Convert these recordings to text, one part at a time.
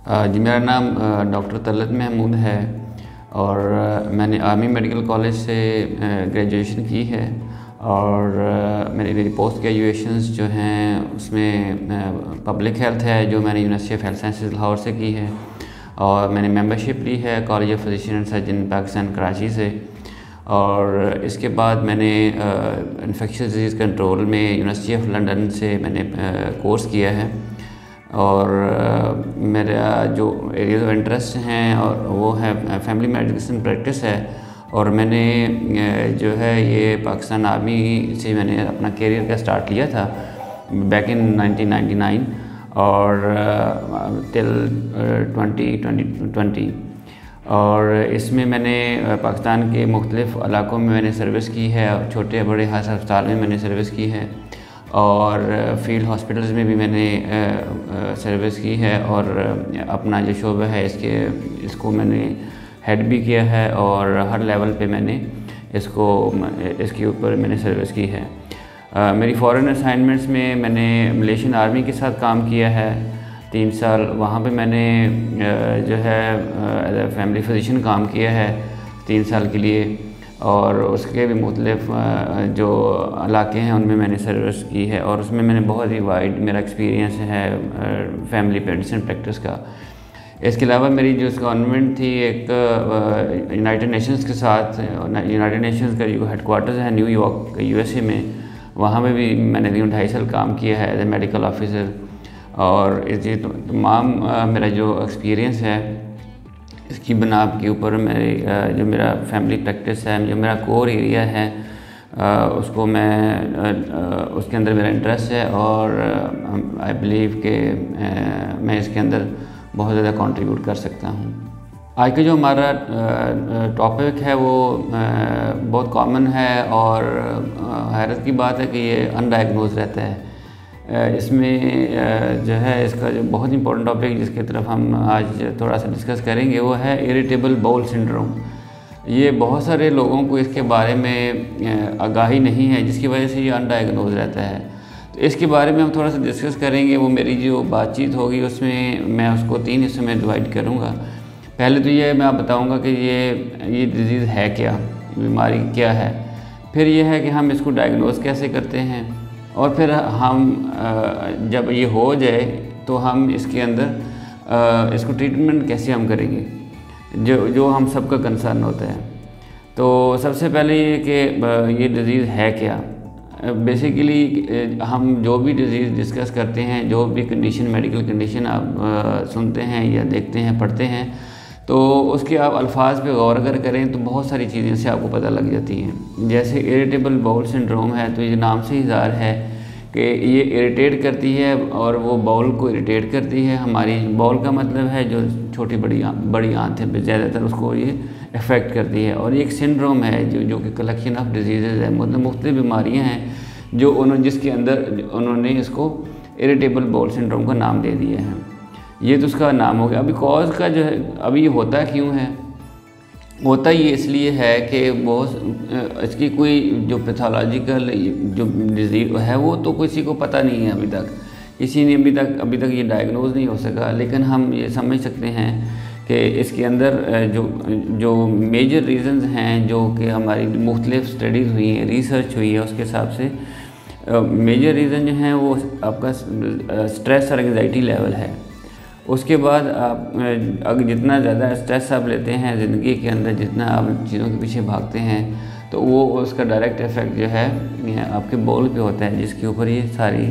जी, मेरा नाम डॉक्टर तलत महमूद है और मैंने आर्मी मेडिकल कॉलेज से ग्रेजुएशन की है और मेरी पोस्ट ग्रेजुएशंस जो हैं उसमें पब्लिक हेल्थ है जो मैंने university of health sciences Lahore से की है और मैंने मेंबरशिप ली है college of physician and surgeon Pakistan Karachi से। और इसके बाद मैंने इन्फेक्शियस डिजीज़ कंट्रोल में यूनिवर्सिटी ऑफ लंदन से मैंने कोर्स किया है और मेरा जो एरियाज़ ऑफ इंटरेस्ट हैं और वो है फैमिली मेडिसिन प्रैक्टिस है। और मैंने जो है ये पाकिस्तान आर्मी से मैंने अपना करियर का स्टार्ट लिया था बैक इन 1999 और टिल 2020 और इसमें मैंने पाकिस्तान के मुख्तलिफ़ इलाकों में मैंने सर्विस की है। छोटे बड़े हर अस्पताल में मैंने सर्विस की है और फील्ड हॉस्पिटल्स में भी मैंने सर्विस की है और अपना जो शोबा है इसको मैंने हेड भी किया है और हर लेवल पे मैंने इसके ऊपर मैंने सर्विस की है। मेरी फॉरेन असाइनमेंट्स में मैंने मलेशियन आर्मी के साथ काम किया है 3 साल। वहाँ पे मैंने जो है एज ए फैमिली फिजिशियन काम किया है 3 साल के लिए और उसके भी मुख्तलिफ़ जो इलाके हैं उनमें मैंने सर्विस की है और उसमें मैंने बहुत ही वाइड मेरा एक्सपीरियंस है फैमिली मेडिसिन प्रैक्टिस का। इसके अलावा मेरी जो गवर्नमेंट थी एक यूनाइटेड नेशंस के साथ, यूनाइटेड नेशंस का जो हेडक्वार्टर्स है न्यूयॉर्क USA में, वहाँ पे भी मैंने 2.5 साल काम किया है एज ए मेडिकल ऑफिसर। और इसी तमाम मेरा जो एक्सपीरियंस है इसकी बना के ऊपर जो मेरा फैमिली प्रैक्टिस है, जो मेरा कोर एरिया है उसको उसके अंदर मेरा इंटरेस्ट है और आई बिलीव कि मैं इसके अंदर बहुत ज़्यादा कंट्रीब्यूट कर सकता हूँ। आज का जो हमारा टॉपिक है वो बहुत कॉमन है और हैरत की बात है कि ये अनडायग्नोज रहता है। इसमें जो है इसका जो बहुत इंपॉर्टेंट टॉपिक जिसकी तरफ हम आज थोड़ा सा डिस्कस करेंगे वो है इरिटेबल बाउल सिंड्रोम। ये बहुत सारे लोगों को इसके बारे में आगाही नहीं है जिसकी वजह से ये अनडायग्नोज रहता है। तो इसके बारे में हम थोड़ा सा डिस्कस करेंगे। वो मेरी जो बातचीत होगी उसमें मैं उसको 3 हिस्सों में डिवाइड करूँगा। पहले तो ये मैं आप बताऊँगा कि ये डिज़ीज़ है क्या, बीमारी क्या है, फिर ये है कि हम इसको डायग्नोज कैसे करते हैं और फिर हम जब ये हो जाए तो हम इसके अंदर इसको ट्रीटमेंट कैसे हम करेंगे जो हम सबका कंसर्न होता है। तो सबसे पहले ये कि ये डिज़ीज़ है क्या। बेसिकली हम जो भी डिज़ीज़ डिस्कस करते हैं, जो भी कंडीशन मेडिकल कंडीशन आप सुनते हैं या देखते हैं पढ़ते हैं तो उसके आप अल्फाज पे गौर अगर करें तो बहुत सारी चीज़ें से आपको पता लग जाती हैं। जैसे इरिटेबल बाउल सिंड्रोम है तो ये नाम से ही ज़ाहिर है कि ये इरिटेट करती है और वो बाउल को इरिटेट करती है। हमारी बाउल का मतलब है जो छोटी बड़ी आंतें पे ज़्यादातर उसको ये अफेक्ट करती है। और ये एक सिंड्रोम है जो कि कलेक्शन ऑफ डिजीज़ है, मतलब मुख्तलिफ बीमारियाँ हैं जो जिसके अंदर उन्होंने इसको इरिटेबल बाउल सिंड्रोम का नाम दे दिया है। ये तो उसका नाम हो गया। अभी कॉज का जो है अभी होता क्यों है, होता ये इसलिए है कि बहुत इसकी कोई जो पैथोलॉजिकल जो डिजीज़ है वो तो किसी को पता नहीं है अभी तक, किसी ने अभी तक ये डायग्नोज नहीं हो सका। लेकिन हम ये समझ सकते हैं कि इसके अंदर जो मेजर रीज़न्स हैं जो कि हमारी मुख्तलिफ स्टडीज़ हुई हैं, रिसर्च हुई है, उसके हिसाब से मेजर रीज़न जो हैं वो आपका स्ट्रेस और एंग्जाइटी लेवल है। उसके बाद आप अगर जितना ज़्यादा स्ट्रेस आप लेते हैं ज़िंदगी के अंदर, जितना आप चीज़ों के पीछे भागते हैं तो वो उसका डायरेक्ट इफ़ेक्ट जो है आपके बाउल पे होता है जिसके ऊपर ये सारी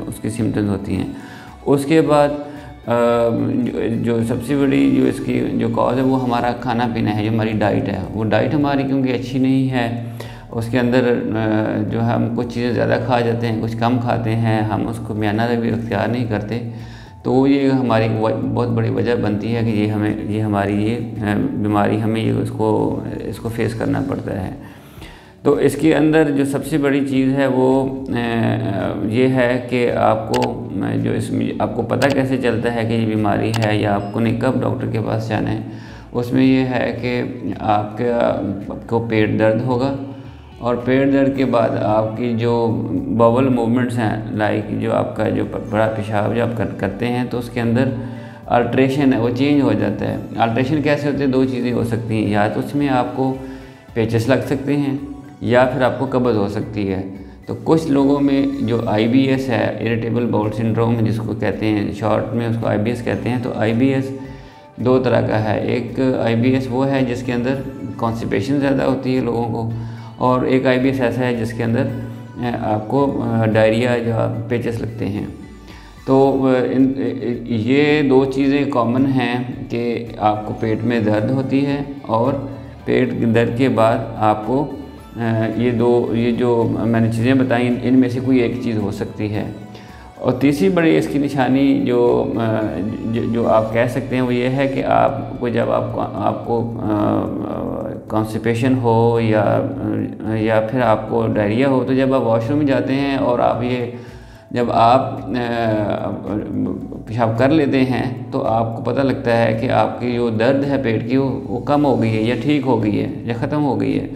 उसकी सिम्टम्स होती हैं। उसके बाद जो सबसे बड़ी जो इसकी जो कॉज है वो हमारा खाना पीना है, जो हमारी डाइट है। वो डाइट हमारी क्योंकि अच्छी नहीं है, उसके अंदर जो है हम कुछ चीज़ें ज़्यादा खा जाते हैं, कुछ कम खाते हैं, हम उसको म्याना भी इख्तियार नहीं करते। तो ये हमारी बहुत बड़ी वजह बनती है कि ये हमारी बीमारी हमें इसको फेस करना पड़ता है। तो इसके अंदर जो सबसे बड़ी चीज़ है वो ये है कि आपको पता कैसे चलता है कि ये बीमारी है या आपको नहीं कब डॉक्टर के पास जाना है। उसमें ये है कि आपको पेट दर्द होगा और पेट दर्द के बाद आपकी जो बवल मूवमेंट्स हैं, लाइक जो आपका जो बड़ा पेशाब जो आप करते हैं तो उसके अंदर अल्ट्रेशन है वो चेंज हो जाता है। अल्ट्रेशन कैसे होते हैं, दो चीज़ें हो सकती हैं, या तो उसमें आपको पेचेस लग सकते हैं या फिर आपको कब्ज़ हो सकती है। तो कुछ लोगों में जो IBS है, इरिटेबल बाउल सिंड्रोम जिसको कहते हैं, शॉर्ट में उसको IBS कहते हैं। तो IBS दो तरह का है। एक IBS वो है जिसके अंदर कॉन्स्टिपेशन ज़्यादा होती है लोगों को, और एक IBS ऐसा है जिसके अंदर आपको डायरिया या पेचेस लगते हैं। तो ये दो चीज़ें कॉमन हैं कि आपको पेट में दर्द होती है और पेट दर्द के बाद आपको ये जो मैंने चीज़ें बताई इनमें से कोई एक चीज़ हो सकती है। और तीसरी बड़ी इसकी निशानी जो आप कह सकते हैं वो ये है कि आपको जब आपको कॉन्स्टिपेशन हो या फिर आपको डायरिया हो, तो जब आप वॉशरूम में जाते हैं और जब आप पेशाब कर लेते हैं तो आपको पता लगता है कि आपकी जो दर्द है पेट की वो कम हो गई है या ठीक हो गई है या ख़त्म हो गई है।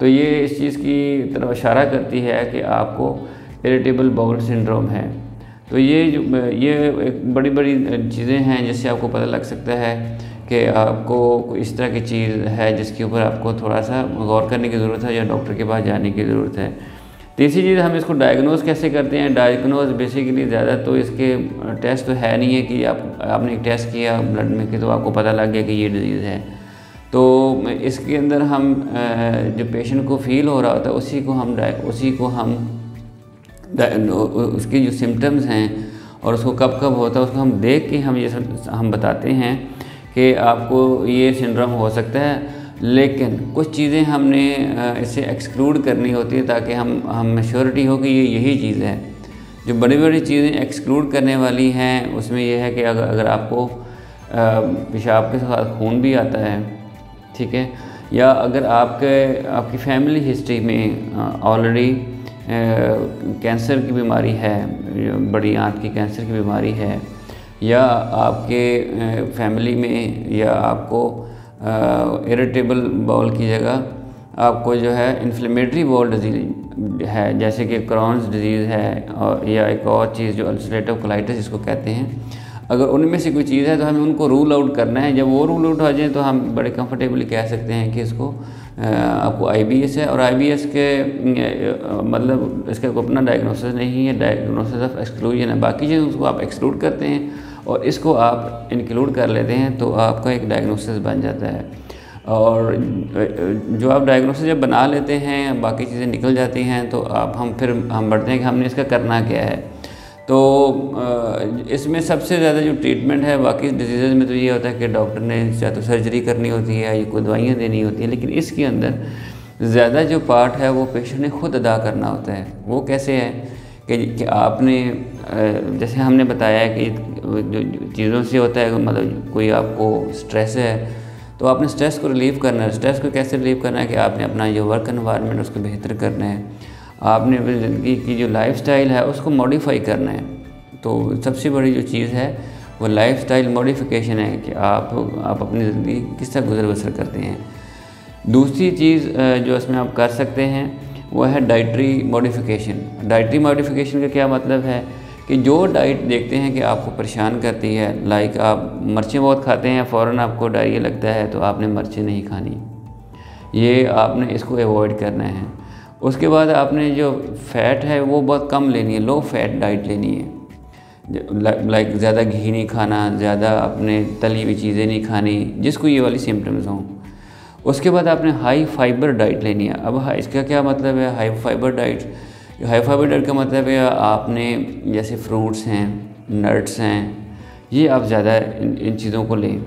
तो ये इस चीज़ की तरफ इशारा करती है कि आपको इरिटेबल बाउल सिंड्रोम है। तो ये एक बड़ी बड़ी चीज़ें हैं जिससे आपको पता लग सकता है कि आपको इस तरह की चीज़ है जिसके ऊपर आपको थोड़ा सा गौर करने की ज़रूरत है या डॉक्टर के पास जाने की ज़रूरत है। तीसरी चीज़, हम इसको डायग्नोज कैसे करते हैं। डायग्नोज बेसिकली ज़्यादा तो इसके टेस्ट तो है नहीं है कि आपने एक टेस्ट किया ब्लड में कि तो आपको पता लग गया कि ये डिजीज़ है। तो इसके अंदर हम जो पेशेंट को फील हो रहा होता है उसी को हम उसके जो सिम्टम्स हैं और उसको कब कब होता है उसको हम देख के हम बताते हैं कि आपको ये सिंड्रोम हो सकता है। लेकिन कुछ चीज़ें हमने इसे एक्सक्लूड करनी होती है ताकि हम श्योरिटी हो कि ये यही चीज़ है। जो बड़ी बड़ी चीज़ें एक्सक्लूड करने वाली हैं उसमें यह है कि अगर आपको पेशाब के साथ खून भी आता है, ठीक है, या अगर आपकी फैमिली हिस्ट्री में ऑलरेडी कैंसर की बीमारी है, बड़ी आंत की कैंसर की बीमारी है, या आपके फैमिली में या आपको इरिटेबल बाउल की जगह आपको जो है इन्फ्लेमेटरी बाउल डिजीज़ है जैसे कि क्रॉन्स डिजीज़ है, और या एक और चीज़ जो अल्सरेटिव कोलाइटिस जिसको कहते हैं, अगर उनमें से कोई चीज़ है तो हमें उनको रूल आउट करना है। जब वो रूल आउट हो जाए तो हम बड़े कंफर्टेबली कह सकते हैं कि इसको आपको IBS है। और IBS के मतलब इसका कोई अपना डायग्नोसिस नहीं है, डायग्नोसिस ऑफ एक्सक्लूजन है। बाकी चीज़ें उसको आप एक्सक्लूड करते हैं और इसको आप इंक्लूड कर लेते हैं तो आपका एक डायग्नोसिस बन जाता है। और जो आप डायग्नोसिस जब बना लेते हैं, बाकी चीज़ें निकल जाती हैं, तो हम बढ़ते हैं कि हमने इसका करना क्या है। तो इसमें सबसे ज़्यादा जो ट्रीटमेंट है, बाकी डिजीज़ में तो ये होता है कि डॉक्टर ने चाहे तो सर्जरी करनी होती है या कोई दवाइयाँ देनी होती है, लेकिन इसके अंदर ज़्यादा जो पार्ट है वो पेशेंट ने खुद अदा करना होता है। वो कैसे है कि आपने जैसे हमने बताया है कि जो चीज़ों से होता है, मतलब कोई आपको स्ट्रेस है तो आपने स्ट्रेस को रिलीव करना है। स्ट्रेस को कैसे रिलीव करना है कि आपने अपना जो वर्क एनवायरनमेंट उसको बेहतर करना है, आपने अपनी ज़िंदगी की जो लाइफस्टाइल है उसको मॉडिफाई करना है। तो सबसे बड़ी जो चीज़ है वो लाइफस्टाइल मॉडिफिकेशन है कि आप अपनी ज़िंदगी किस तरह गुजर बसर करते हैं। दूसरी चीज़ जो इसमें आप कर सकते हैं वो है डाइटरी मॉडिफिकेशन। डाइटरी मॉडिफिकेशन का क्या मतलब है कि जो डाइट देखते हैं कि आपको परेशान करती है, लाइक आप मिर्चें बहुत खाते हैं, फ़ौरन आपको डायरिया लगता है, तो आपने मिर्चें नहीं खानी, ये आपने इसको अवॉइड करना है। उसके बाद आपने जो फ़ैट है वो बहुत कम लेनी है, लो फैट डाइट लेनी है, लाइक ज़्यादा घी नहीं खाना, ज़्यादा आपने तली हुई चीज़ें नहीं खानी जिसको ये वाली सिम्टम्स हों। उसके बाद आपने हाई फाइबर डाइट लेनी है। अब इसका क्या मतलब है high fibre diet? High fibre diet का मतलब है आपने जैसे फ्रूट्स हैं, नट्स हैं, ये आप ज़्यादा इन चीज़ों को लें।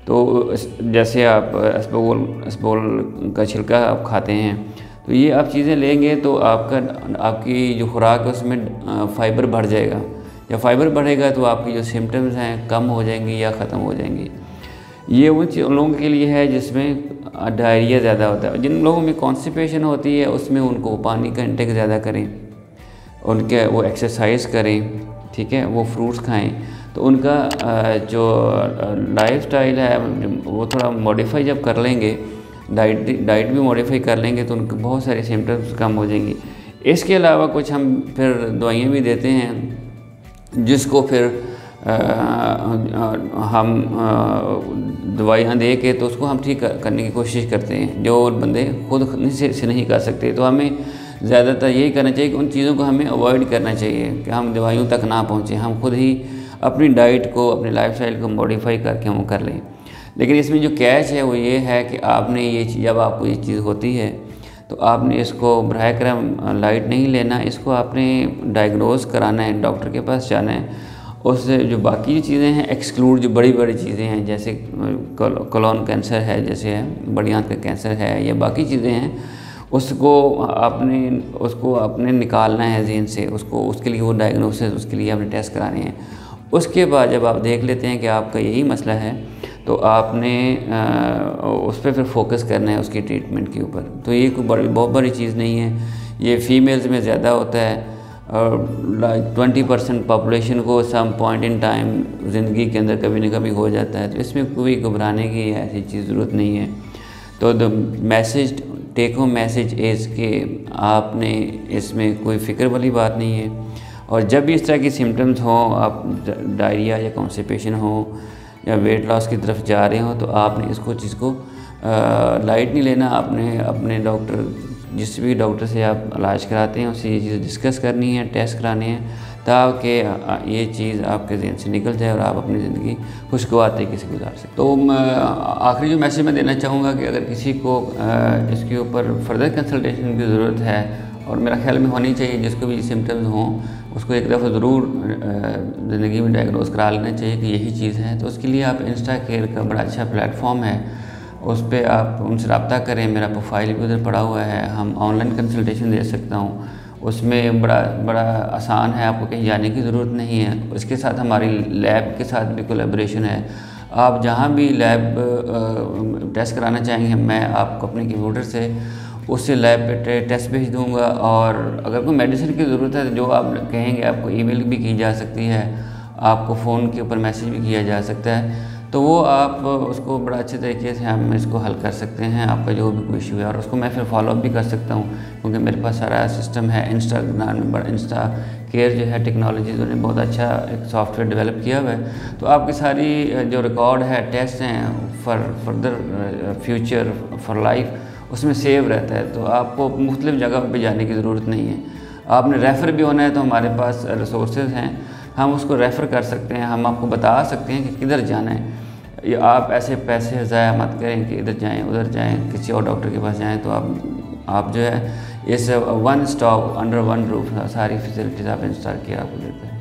तो जैसे आप अस्पगोल का छिलका आप खाते हैं, तो ये आप चीज़ें लेंगे तो आपकी जो खुराक है उसमें फ़ाइबर बढ़ जाएगा। जब फाइबर बढ़ेगा तो आपकी जो सिम्टम्स हैं कम हो जाएंगी या ख़त्म हो जाएंगी। ये उन लोगों के लिए है जिसमें डायरिया ज़्यादा होता है। जिन लोगों में कॉन्स्टिपेशन होती है उसमें उनको पानी का इंटेक ज़्यादा करें, वो एक्सरसाइज करें, ठीक है, वो फ्रूट्स खाएं, तो उनका जो लाइफस्टाइल है वो थोड़ा मॉडिफाई जब कर लेंगे, डाइट भी मॉडिफाई कर लेंगे तो उनके बहुत सारे सिम्टम्स कम हो जाएंगी। इसके अलावा कुछ हम फिर दवाइयाँ भी देते हैं जिसको फिर हम दवाइयाँ दे के तो उसको हम ठीक करने की कोशिश करते हैं, जो बंदे खुद से नहीं कर सकते। तो हमें ज़्यादातर यही करना चाहिए कि उन चीज़ों को हमें अवॉइड करना चाहिए कि हम दवाइयों तक ना पहुँचें, हम खुद ही अपनी डाइट को, अपनी लाइफस्टाइल को मॉडिफाई करके हम कर लें। लेकिन इसमें जो कैच है वो ये है कि आपने ये चीज़, जब आपको ये चीज़ होती है तो आपने इसको बराह करम लाइट नहीं लेना, इसको आपने डायग्नोज कराना है, डॉक्टर के पास जाना है। उससे जो बाकी चीज़ें हैं एक्सक्लूड, जो बड़ी बड़ी चीज़ें हैं जैसे कोलोन कैंसर है, जैसे बड़ी आंत का कैंसर है, या बाकी चीज़ें हैं, उसको आपने निकालना है ज़हन से, उसके लिए वो डायग्नोसिस, उसके लिए आपने टेस्ट कराने हैं। उसके बाद जब आप देख लेते हैं कि आपका यही मसला है तो आपने उस पर फिर फोकस करना है, उसकी ट्रीटमेंट के ऊपर। तो ये कोई बहुत बड़ी चीज़ नहीं है, ये फीमेल्स में ज़्यादा होता है और 20% पॉपुलेशन को सम पॉइंट इन टाइम ज़िंदगी के अंदर कभी न कभी हो जाता है। तो इसमें कोई घबराने की ऐसी चीज़ ज़रूरत नहीं है। तो the message, take home message is कि आपने इसमें कोई फ़िक्र वाली बात नहीं है। और जब भी इस तरह की सिम्टम्स हों, आप डायरिया या कॉन्स्टिपेशन हो या वेट लॉस की तरफ जा रहे हो, तो आपने इसको चीज़ को लाइट नहीं लेना। आपने अपने डॉक्टर, जिस भी डॉक्टर से आप इलाज कराते हैं, उससे ये चीज़ डिस्कस करनी है, टेस्ट कराने हैं, ताकि ये चीज़ आपके ज़हन से निकल जाए और आप अपनी ज़िंदगी खुशगवार तरीके से गुजार सकें। तो आखिरी जो मैसेज मैं देना चाहूँगा कि अगर किसी को इसके ऊपर फर्दर कंसल्टेशन की ज़रूरत है, और मेरा ख्याल में होनी चाहिए, जिसको भी सिम्टम्स हों उसको एक दफ़ा ज़रूर ज़िंदगी में डायग्नोज करा लेना चाहिए कि यही चीज़ है। तो उसके लिए आप इंस्टा केयर का बड़ा अच्छा प्लेटफॉर्म है, उस पर आप उनसे रब्ता करें। मेरा प्रोफाइल भी उधर पड़ा हुआ है, हम ऑनलाइन कंसल्टेशन दे सकता हूँ। उसमें बड़ा आसान है, आपको कहीं जाने की ज़रूरत नहीं है। उसके साथ हमारी लैब के साथ भी कोलैबोरेशन है। आप जहाँ भी लैब टेस्ट कराना चाहेंगे, मैं आपको अपने कंप्यूटर से उससे लैब पे टेस्ट भेज दूंगा। और अगर कोई मेडिसिन की ज़रूरत है, जो आप कहेंगे, आपको ईमेल भी की जा सकती है, आपको फ़ोन के ऊपर मैसेज भी किया जा सकता है, तो वो आप उसको बड़ा अच्छे तरीके से हम इसको हल कर सकते हैं, आपका जो भी कोई इशू है। और उसको मैं फिर फॉलोअप भी कर सकता हूँ, क्योंकि मेरे पास सारा सिस्टम है। इंस्टाग्राम में इंस्टा केयर जो है टेक्नोलॉजीज़ ने बहुत अच्छा एक सॉफ्टवेयर डेवलप किया हुआ है। तो आपकी सारी जो रिकॉर्ड है, टेस्ट हैं for further future for life, उसमें सेव रहता है। तो आपको मुख्तलिफ़ जगह पे जाने की ज़रूरत नहीं है। आपने रेफ़र भी होना है तो हमारे पास रिसोर्सेज हैं, हम उसको रेफ़र कर सकते हैं, हम आपको बता सकते हैं कि किधर जाना है। या आप ऐसे पैसे ज़ाया मत करें कि इधर जाएं उधर जाएं, किसी और डॉक्टर के पास जाएं। तो आप जो है इस one stop under one roof सारी फैसिलिटीज़ आप इंस्टॉल किया आपको देते हैं।